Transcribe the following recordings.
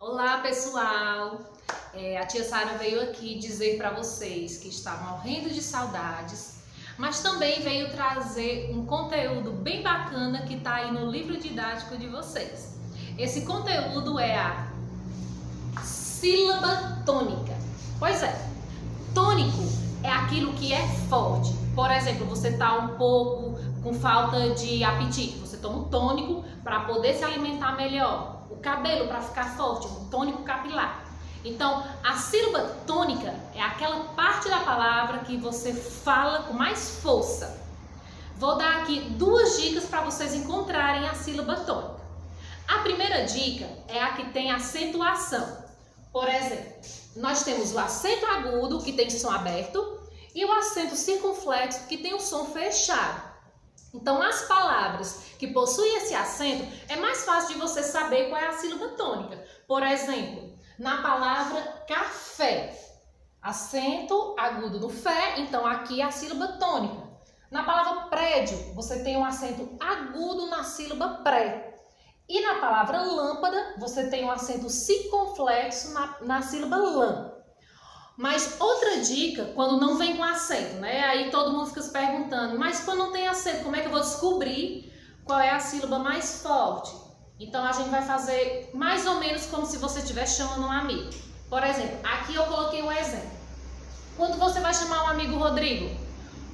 Olá pessoal, a tia Sara veio aqui dizer para vocês que está morrendo de saudades, mas também veio trazer um conteúdo bem bacana que está aí no livro didático de vocês. Esse conteúdo é a sílaba tônica. Pois é, tônico é aquilo que é forte. Por exemplo, você está um pouco com falta de apetite, você toma um tônico para poder se alimentar melhor. O cabelo para ficar forte, um tônico capilar. Então, a sílaba tônica é aquela parte da palavra que você fala com mais força. Vou dar aqui duas dicas para vocês encontrarem a sílaba tônica. A primeira dica é a que tem acentuação. Por exemplo, nós temos o acento agudo, que tem som aberto, e o acento circunflexo, que tem o som fechado. Então, as palavras que possuem esse acento, é mais fácil de você saber qual é a sílaba tônica. Por exemplo, na palavra café, acento agudo no fé, então aqui é a sílaba tônica. Na palavra prédio, você tem um acento agudo na sílaba pré. E na palavra lâmpada, você tem um acento circunflexo na sílaba lã. Mas outra dica, quando não vem com acento, né? Aí todo mundo fica se perguntando, mas quando não tem acento, como é que eu vou descobrir qual é a sílaba mais forte? Então a gente vai fazer mais ou menos como se você estivesse chamando um amigo. Por exemplo, aqui eu coloquei um exemplo. Quando você vai chamar um amigo Rodrigo,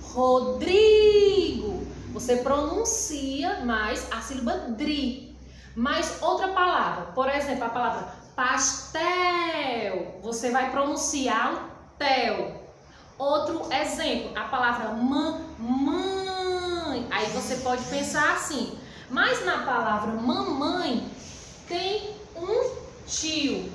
Rodrigo, você pronuncia mais a sílaba dri. Mas outra palavra, por exemplo, a palavra pastel, você vai pronunciar o tel. Outro exemplo, a palavra mamãe, aí você pode pensar assim, mas na palavra mamãe tem um tio.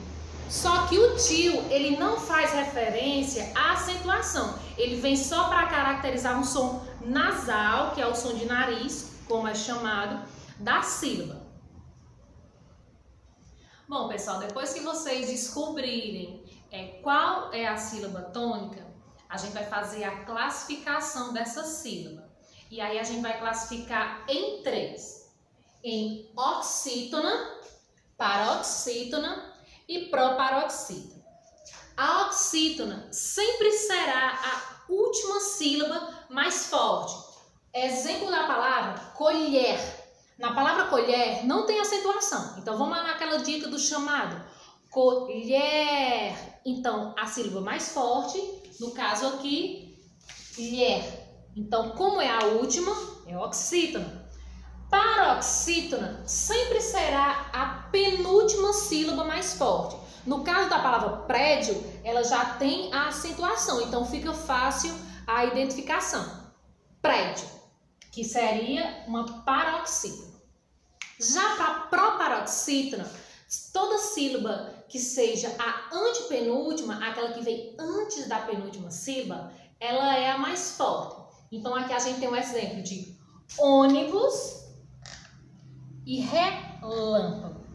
Só que o tio, ele não faz referência à acentuação, ele vem só para caracterizar um som nasal, que é o som de nariz, como é chamado, da sílaba. Bom, pessoal, depois que vocês descobrirem qual é a sílaba tônica, a gente vai fazer a classificação dessa sílaba. E aí a gente vai classificar em três: em oxítona, paroxítona e proparoxítona. A oxítona sempre será a última sílaba mais forte. Exemplo da palavra colher. Na palavra colher não tem acentuação. Então vamos lá naquela dica do chamado. Colher. Então a sílaba mais forte, no caso aqui, lher. Então como é a última, é oxítona. Paroxítona sempre será a penúltima sílaba mais forte. No caso da palavra prédio, ela já tem a acentuação. Então fica fácil a identificação. Prédio, que seria uma paroxítona. Já para a proparoxítona, toda sílaba que seja a antepenúltima, aquela que vem antes da penúltima sílaba, ela é a mais forte. Então aqui a gente tem um exemplo de ônibus e relâmpago.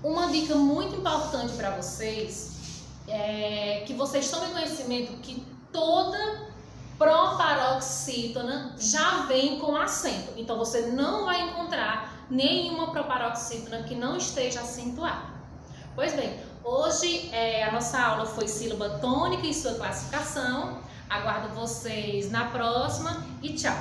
Uma dica muito importante para vocês é que vocês tomem conhecimento que toda proparoxítona já vem com acento. Então você não vai encontrar nenhuma proparoxítona que não esteja acentuada. Pois bem, hoje a nossa aula foi sílaba tônica e sua classificação. Aguardo vocês na próxima e tchau!